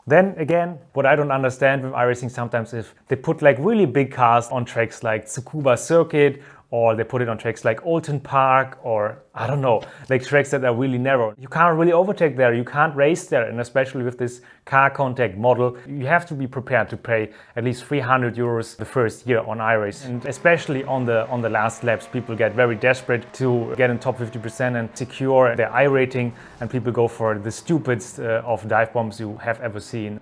Then again, what I don't understand with iRacing sometimes is they put like really big cars on tracks like Tsukuba Circuit, or they put it on tracks like Alton Park, or I don't know, like tracks that are really narrow. You can't really overtake there, you can't race there, and especially with this car contact model, you have to be prepared to pay at least 300 euros the first year on iRacing. And especially on the last laps, people get very desperate to get in top 50% and secure their iRating, and people go for the stupidest of dive bombs you have ever seen.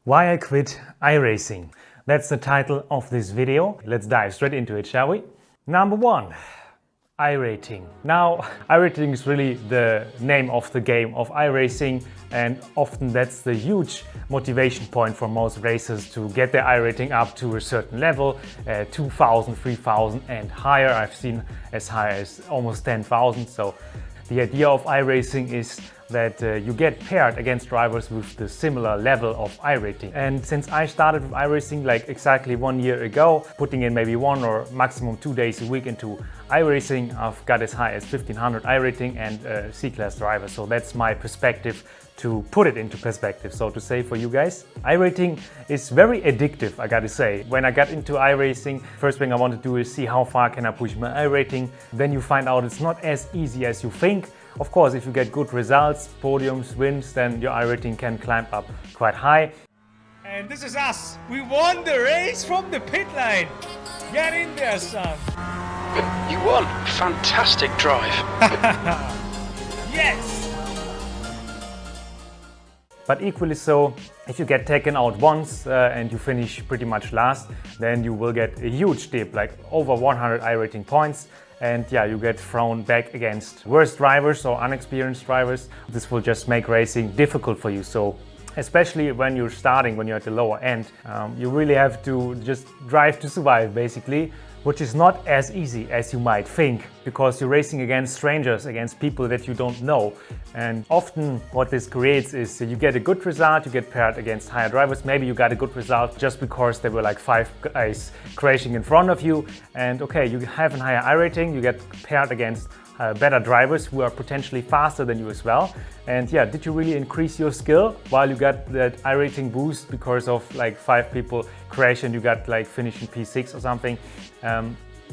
Why I quit iRacing. That's the title of this video. Let's dive straight into it, shall we? Number 1, iRating. Now, iRating is really the name of the game of iRacing, and often that's the huge motivation point for most racers to get their iRating up to a certain level, 2,000, 3,000 and higher. I've seen as high as almost 10,000. So the idea of iRacing is that you get paired against drivers with the similar level of iRating. And since I started with iRacing like exactly 1 year ago, putting in maybe 1 or maximum 2 days a week into iRacing, I've got as high as 1500 iRating and a C-class driver. So that's my perspective, to put it into perspective, so to say, for you guys. iRating is very addictive, I gotta say. When I got into iRacing, first thing I want to do is see how far can I push my iRating. Then you find out it's not as easy as you think. Of course, if you get good results, podiums, wins, then your iRating can climb up quite high. And this is us. We won the race from the pit lane. Get in there, son. You won. Fantastic drive. Yes. But equally so, if you get taken out once and you finish pretty much last, then you will get a huge dip, like over 100 iRating points. And yeah, you get thrown back against worse drivers or unexperienced drivers. This will just make racing difficult for you. So especially when you're starting, when you're at the lower end, you really have to just drive to survive, basically, which is not as easy as you might think, because you're racing against strangers, against people that you don't know. And often what this creates is you get a good result, you get paired against higher drivers. Maybe you got a good result just because there were like 5 guys crashing in front of you. And okay, you have a higher iRating, you get paired against better drivers who are potentially faster than you as well. And yeah, did you really increase your skill while you got that iRating boost because of like 5 people crash and you got like finishing P6 or something?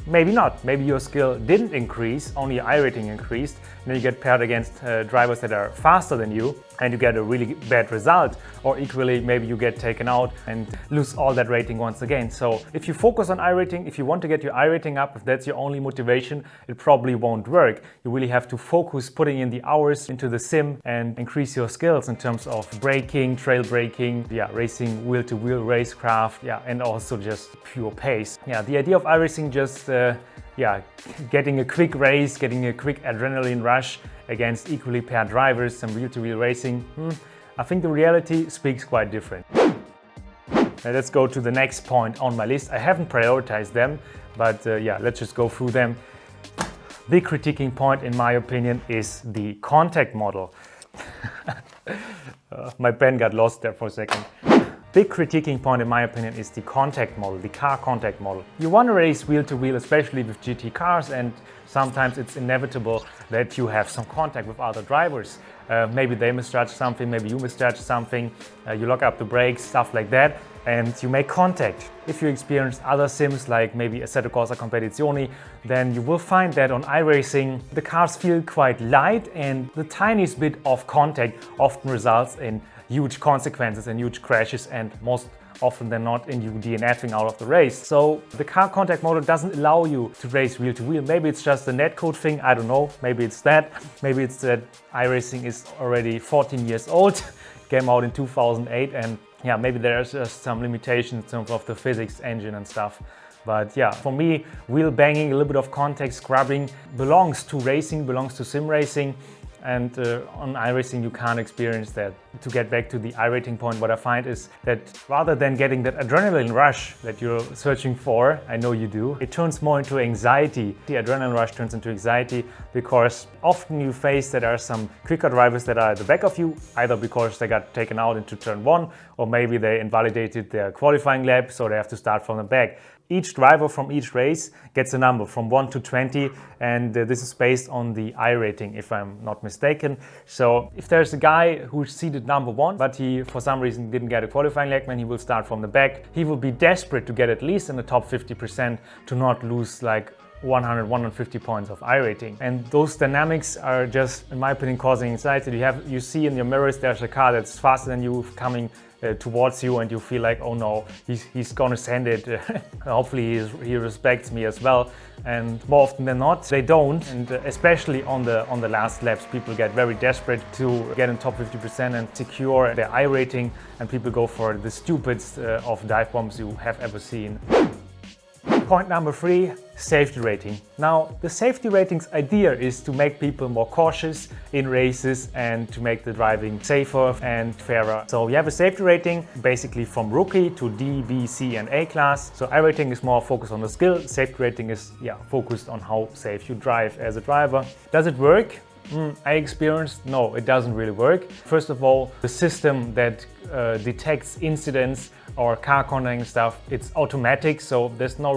Maybe not. Maybe your skill didn't increase, only your iRating increased. And then you get paired against drivers that are faster than you and you get a really bad result. Or equally, maybe you get taken out and lose all that rating once again. So if you focus on iRating, if you want to get your iRating up, if that's your only motivation, it probably won't work. You really have to focus putting in the hours into the sim and increase your skills in terms of braking, trail braking, racing wheel-to-wheel racecraft, and also just pure pace. The idea of iRacing just getting a quick race, getting a quick adrenaline rush against equally paired drivers, some wheel-to-wheel racing. I think the reality speaks quite different. Now let's go to the next point on my list. I haven't prioritized them, but let's just go through them. The critiquing point, in my opinion, is the contact model. My pen got lost there for a second. Big critiquing point, in my opinion, is the contact model, the car contact model. You want to race wheel to wheel, especially with GT cars, and sometimes it's inevitable that you have some contact with other drivers. Maybe they misjudge something, maybe you misjudge something, you lock up the brakes, stuff like that, and you make contact. If you experience other sims like maybe Assetto Corsa Competizione, then you will find that on iRacing the cars feel quite light, and the tiniest bit of contact often results in huge consequences and huge crashes, and most often than not in you DNFing out of the race. So the car contact model doesn't allow you to race wheel to wheel. Maybe it's just a netcode thing, I don't know. Maybe it's that. Maybe it's that iRacing is already 14 years old, came out in 2008, and maybe there's just some limitations in terms of the physics engine and stuff. But for me, wheel banging, a little bit of contact scrubbing belongs to racing, belongs to sim racing. And on iRacing you can't experience that. To get back to the iRating point, what I find is that rather than getting that adrenaline rush that you're searching for, I know you do, it turns more into anxiety. The adrenaline rush turns into anxiety because often you face that there are some quicker drivers that are at the back of you, either because they got taken out into turn 1, or maybe they invalidated their qualifying lap, so they have to start from the back. each driver from each race gets a number from 1 to 20, and this is based on the iRating, if I'm not mistaken. So if there's a guy who's seated number 1, but he for some reason didn't get a qualifying leg, then he will start from the back. He will be desperate to get at least in the top 50% to not lose like 100, 150 points of iRating. And those dynamics are just, in my opinion, causing anxiety. You see in your mirrors there's a car that's faster than you coming towards you, and you feel like, oh no, he's gonna send it. Hopefully he respects me as well. And more often than not, they don't. And especially on the last laps, people get very desperate to get in top 50% and secure their iRating, and people go for the stupidest of dive bombs you have ever seen. Point number 3, safety rating. Now, the safety rating's idea is to make people more cautious in races and to make the driving safer and fairer. So you have a safety rating basically from rookie to D, B, C and A class. So iRating is more focused on the skill. Safety rating is focused on how safe you drive as a driver. Does it work? I experienced, no, it doesn't really work. First of all, the system that detects incidents or car contacting stuff, it's automatic, so there's no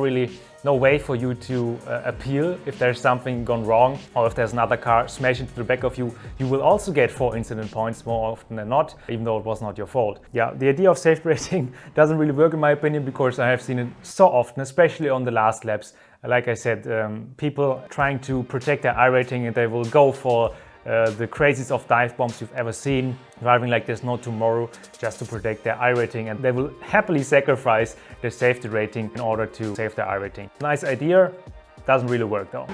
way for you to appeal if there's something gone wrong, or if there's another car smashed into the back of you. You will also get 4 incident points more often than not, even though it was not your fault. Yeah, the idea of safety rating doesn't really work in my opinion, because I have seen it so often, especially on the last laps. Like I said, people trying to protect their iRating, and they will go for the craziest of dive bombs you've ever seen, driving like there's no tomorrow just to protect their iRating, and they will happily sacrifice their safety rating in order to save their iRating. Nice idea, doesn't really work though.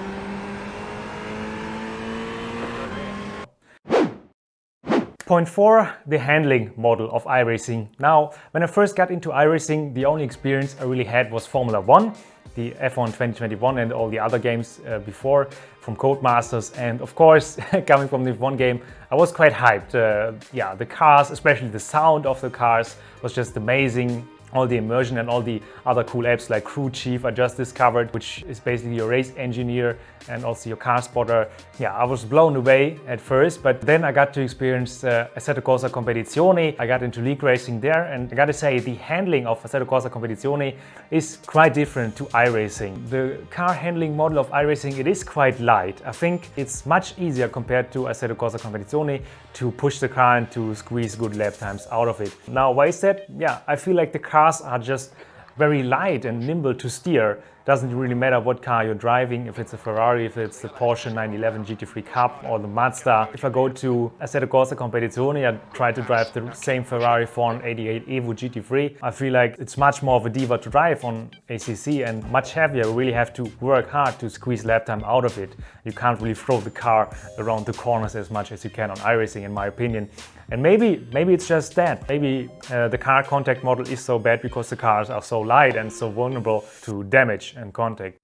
Point 4, the handling model of iRacing. Now, when I first got into iRacing, the only experience I really had was Formula 1, the F1 2021 and all the other games before from Codemasters. And of course, coming from the F1 game, I was quite hyped. The cars, especially the sound of the cars, was just amazing. All the immersion and all the other cool apps like Crew Chief I just discovered, which is basically your race engineer and also your car spotter. Yeah, I was blown away at first, but then I got to experience Assetto Corsa Competizione. I got into league racing there, and I gotta say the handling of Assetto Corsa Competizione is quite different to iRacing. The car handling model of iRacing, it is quite light. I think it's much easier compared to Assetto Corsa Competizione to push the car and to squeeze good lap times out of it. Now, why is that? Yeah, I feel like the cars are just very light and nimble to steer. Doesn't really matter what car you're driving, if it's a Ferrari, if it's the Porsche 911 GT3 Cup or the Mazda. If I go to Assetto Corsa Competizione, I try to drive the same Ferrari 488 Evo GT3. I feel like it's much more of a diva to drive on ACC and much heavier. You really have to work hard to squeeze lap time out of it. You can't really throw the car around the corners as much as you can on iRacing, in my opinion. And maybe it's just that. Maybe the car contact model is so bad because the cars are so light and so vulnerable to damage and contact.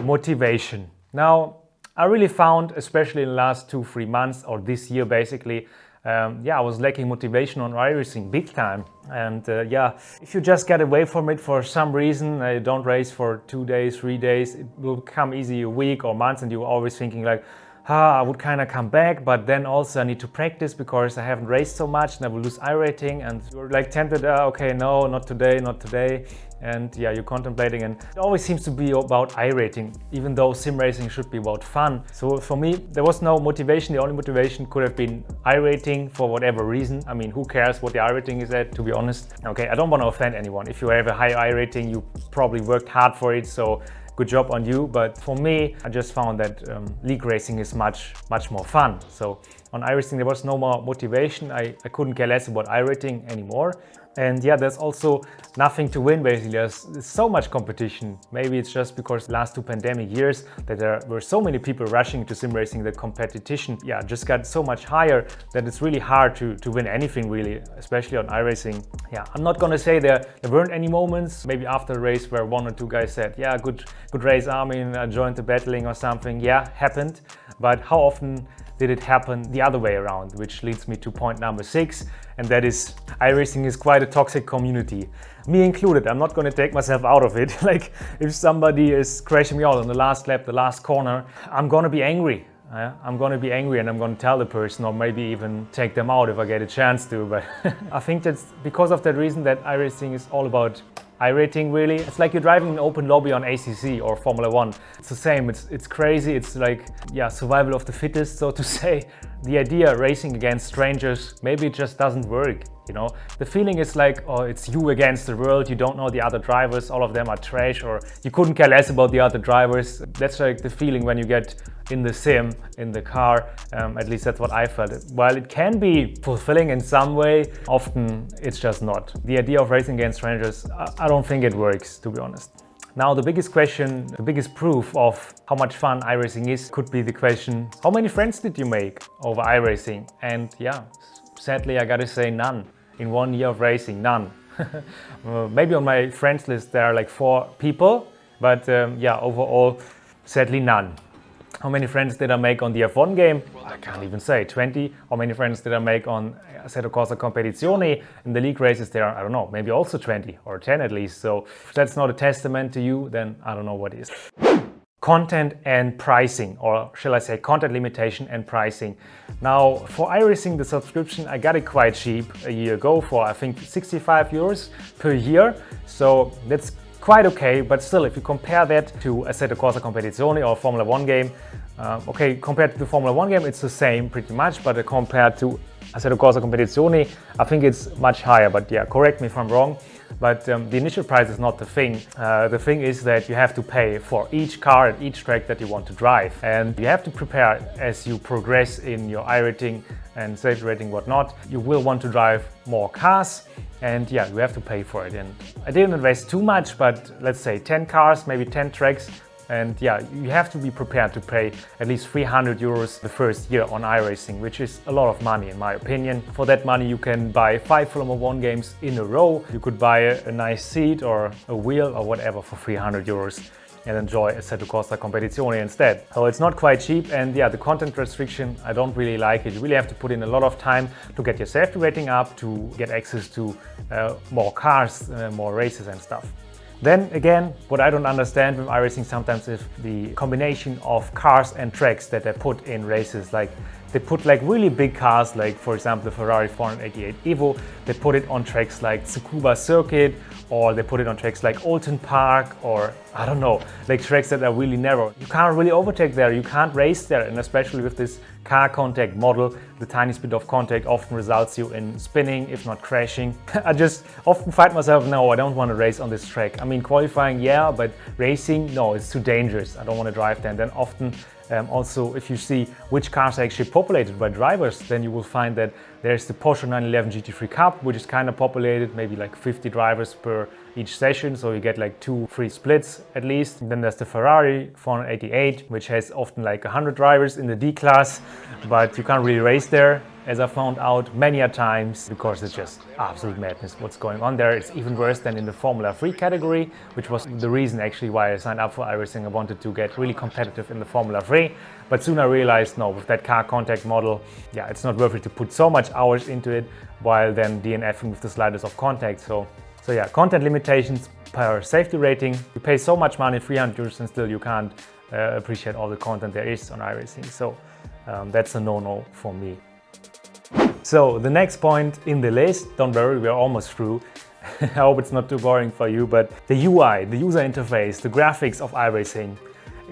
Motivation. Now, I really found, especially in the last 2-3 months or this year basically, I was lacking motivation on iRacing big time. And if you just get away from it for some reason, you don't race for 2 days, 3 days, it will become easy a week or months, and you're always thinking like, I would kind of come back, but then also I need to practice because I haven't raced so much and I will lose iRating, and you're like tempted, okay, no, not today. And you're contemplating, and it always seems to be about iRating, even though sim racing should be about fun. So for me, there was no motivation. The only motivation could have been iRating for whatever reason. I mean, who cares what the iRating is at, to be honest? Okay, I don't want to offend anyone. If you have a high iRating, you probably worked hard for it, so good job on you. But for me, I just found that league racing is much more fun. So on iRacing, there was no more motivation. I couldn't care less about iRating anymore. And there's also nothing to win basically. There's so much competition. Maybe it's just because the last 2 pandemic years that there were so many people rushing to sim racing, the competition just got so much higher that it's really hard to win anything really, especially on iRacing. I'm not gonna say there weren't any moments, maybe after the race, where 1 or 2 guys said, good race Armin, I joined the battling or something. Happened. But how often did it happen the other way around? Which leads me to point number 6, and that is iRacing is quite a toxic community. Me included. I'm not going to take myself out of it. Like, if somebody is crashing me out on the last lap, the last corner, I'm going to be angry. I'm going to be angry and I'm going to tell the person, or maybe even take them out if I get a chance to. But I think that's because of that reason that iRacing is all about iRating really. It's like you're driving an open lobby on ACC or Formula 1. It's the same, it's crazy, it's like, yeah, survival of the fittest, so to say. The idea racing against strangers, maybe it just doesn't work, you know. The feeling is like, oh, it's you against the world, you don't know the other drivers, all of them are trash, or you couldn't care less about the other drivers. That's like the feeling when you get in the sim, in the car, at least that's what I felt. While it can be fulfilling in some way, often it's just not. The idea of racing against strangers, I don't think it works, to be honest. Now the biggest question, the biggest proof of how much fun iRacing is could be the question, how many friends did you make over iRacing? And yeah, sadly I gotta say none. In 1 year of racing, none. Maybe on my friends list there are like 4 people, but yeah, overall, sadly none. How many friends did I make on the F1 game? I can't even say, 20. How many friends did I make on Assetto Corsa Competizione? In the league races there are, I don't know, maybe also 20 or 10 at least. So if that's not a testament to you, then I don't know what is. Content and pricing, or shall I say content limitation and pricing. Now for iRacing, the subscription, I got it quite cheap a year ago for I think 65 euros per year. So that's quite okay, but still, if you compare that to Assetto Corsa Competizione or Formula 1 game, okay, compared to the Formula 1 game, it's the same pretty much, but compared to Assetto Corsa Competizione, I think it's much higher, but yeah, correct me if I'm wrong. But the initial price is not the thing. The thing is that you have to pay for each car at each track that you want to drive. And you have to prepare as you progress in your iRating and safety rating, whatnot. You will want to drive more cars, and yeah, you have to pay for it. And I didn't invest too much, but let's say 10 cars, maybe 10 tracks. And yeah, you have to be prepared to pay at least 300 euros the first year on iRacing, which is a lot of money in my opinion. For that money you can buy 5 Formula 1 games in a row. You could buy a nice seat or a wheel or whatever for 300 euros and enjoy Assetto Corsa Competizione instead. So it's not quite cheap, and yeah, the content restriction, I don't really like it. You really have to put in a lot of time to get your safety rating up, to get access to more cars, more races and stuff. Then again, what I don't understand with iRacing sometimes is the combination of cars and tracks that they put in races. Like they put like really big cars, like for example the Ferrari 488 Evo, they put it on tracks like Tsukuba Circuit, or they put it on tracks like Alton Park, or I don't know, like tracks that are really narrow. You can't really overtake there, you can't race there, and especially with this car contact model, the tiniest bit of contact often results you in spinning, if not crashing. I just often find myself, no, I don't want to race on this track. I mean, qualifying, yeah, but racing, no, it's too dangerous. I don't want to drive there. And then often also, if you see which cars are actually populated by drivers, then you will find that there's the Porsche 911 GT3 Cup, which is kind of populated, maybe like 50 drivers per each session, so you get like 2 free splits at least. And then there's the Ferrari 488, which has often like 100 drivers in the D class, but you can't really race there, as I found out many a times, because it's just absolute madness what's going on there. It's even worse than in the Formula 3 category, which was the reason actually why I signed up for iRacing. I wanted to get really competitive in the Formula 3, but soon I realized, no, with that car contact model, yeah, it's not worth it to put so much hours into it, while then DNFing with the slightest of contact. So yeah, content limitations per safety rating. You pay so much money, 300 euros, and still you can't appreciate all the content there is on iRacing. So that's a no-no for me. So the next point in the list, don't worry, we're almost through. I hope it's not too boring for you, but the UI, the user interface, the graphics of iRacing.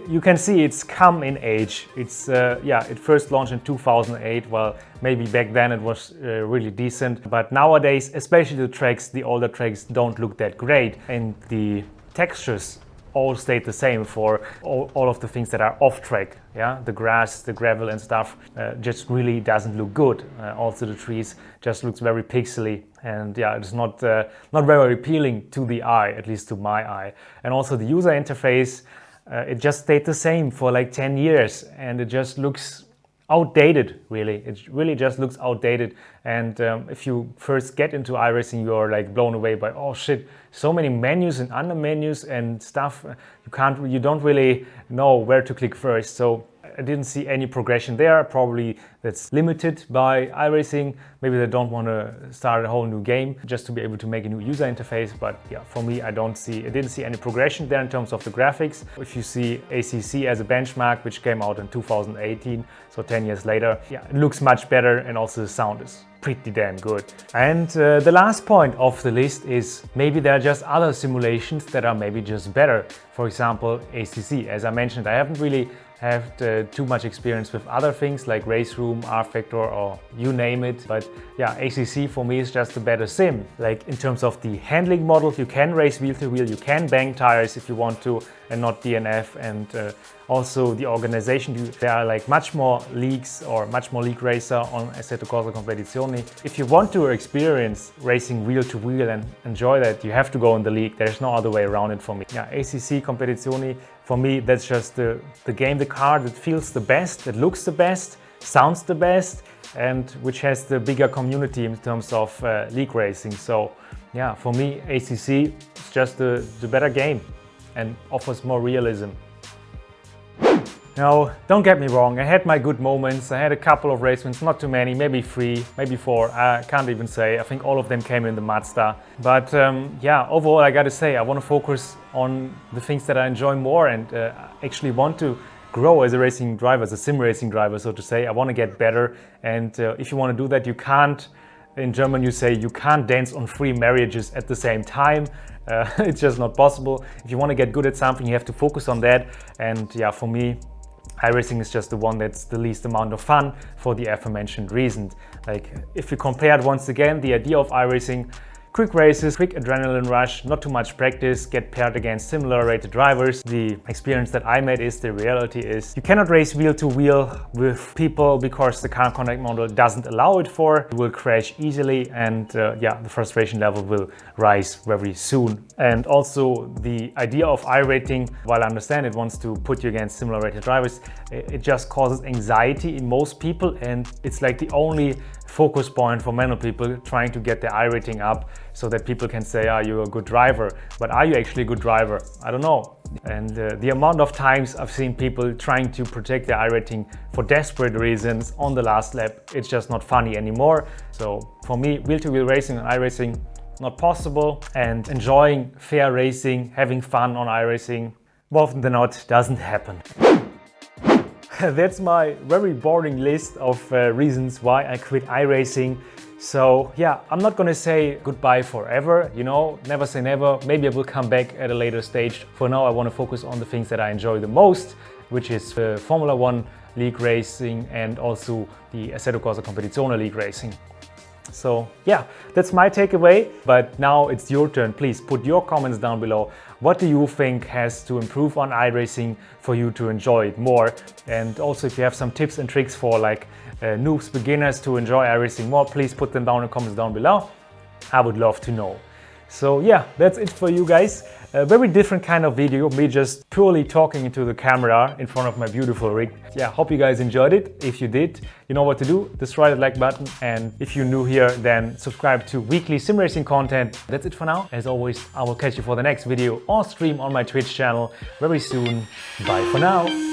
You can see it's come in age. It's yeah, it first launched in 2008. Well, maybe back then it was really decent, but nowadays, especially the tracks, the older tracks don't look that great, and the textures all stayed the same for all of the things that are off track. Yeah, the grass, the gravel and stuff just really doesn't look good. Also the trees just looks very pixely, and yeah, it's not very appealing to the eye, at least to my eye. And also the user interface, it just stayed the same for like 10 years, and it just looks outdated, really. It really just looks outdated. And if you first get into iRacing, you're like blown away by, oh shit, so many menus and under menus and stuff. You don't really know where to click first. So I didn't see any progression there. Probably that's limited by iRacing. Maybe they don't want to start a whole new game just to be able to make a new user interface. But yeah, for me, I didn't see any progression there in terms of the graphics. If you see ACC as a benchmark, which came out in 2018, so 10 years later, yeah, it looks much better, and also the sound is pretty damn good. And the last point of the list is maybe there are just other simulations that are maybe just better. For example, ACC. As I mentioned, I haven't really had too much experience with other things like Race Room, R-Factor, or you name it. But yeah, ACC for me is just a better sim. Like in terms of the handling model, you can race wheel to wheel, you can bang tires if you want to and not DNF, and also the organization, there are like much more leagues or much more league racer on Assetto Corsa Competizione. If you want to experience racing wheel to wheel and enjoy that, you have to go in the league. There's no other way around it for me. Yeah, ACC Competizione, for me, that's just the game, the car that feels the best, that looks the best, sounds the best, and which has the bigger community in terms of league racing. So yeah, for me, ACC is just the better game and offers more realism. Now, don't get me wrong, I had my good moments. I had a couple of race wins, not too many, maybe 3, maybe 4, I can't even say. I think all of them came in the Mazda. But yeah, overall I gotta say, I want to focus on the things that I enjoy more, and actually want to grow as a racing driver, as a sim racing driver, so to say. I want to get better, and if you want to do that, you can't, in German you say, you can't dance on 3 marriages at the same time. It's just not possible. If you want to get good at something, you have to focus on that. And yeah, for me, iRacing is just the one that's the least amount of fun for the aforementioned reasons. Like if you compare it once again, the idea of iRacing, quick races, quick adrenaline rush, not too much practice, get paired against similar rated drivers. The experience that I made is, the reality is, you cannot race wheel to wheel with people because the car contact model doesn't allow it for. You will crash easily, and yeah, the frustration level will rise very soon. And also the idea of iRating, while I understand it wants to put you against similar rated drivers, it just causes anxiety in most people, and it's like the only focus point for many people trying to get their iRating up so that people can say, are you a good driver? But are you actually a good driver? I don't know. And the amount of times I've seen people trying to protect their iRating for desperate reasons on the last lap, it's just not funny anymore. So for me, wheel-to-wheel racing and iRacing, not possible. And enjoying fair racing, having fun on iRacing, more often than not, doesn't happen. That's my very boring list of reasons why I quit iRacing. So yeah, I'm not gonna say goodbye forever, you know, never say never. Maybe I will come back at a later stage. For now, I want to focus on the things that I enjoy the most, which is Formula 1 league racing and also the Assetto Corsa Competizione league racing. So yeah, that's my takeaway. But now it's your turn. Please put your comments down below. What do you think has to improve on iRacing for you to enjoy it more? And also, if you have some tips and tricks for like noobs, beginners to enjoy iRacing more, please put them down in the comments down below. I would love to know. So yeah, that's it for you guys. A very different kind of video, me just purely talking into the camera in front of my beautiful rig. Yeah, hope you guys enjoyed it. If you did, you know what to do. Destroy the like button, and if you're new here, then subscribe to weekly sim racing content. That's it for now. As always, I will catch you for the next video or stream on my Twitch channel very soon. Bye for now.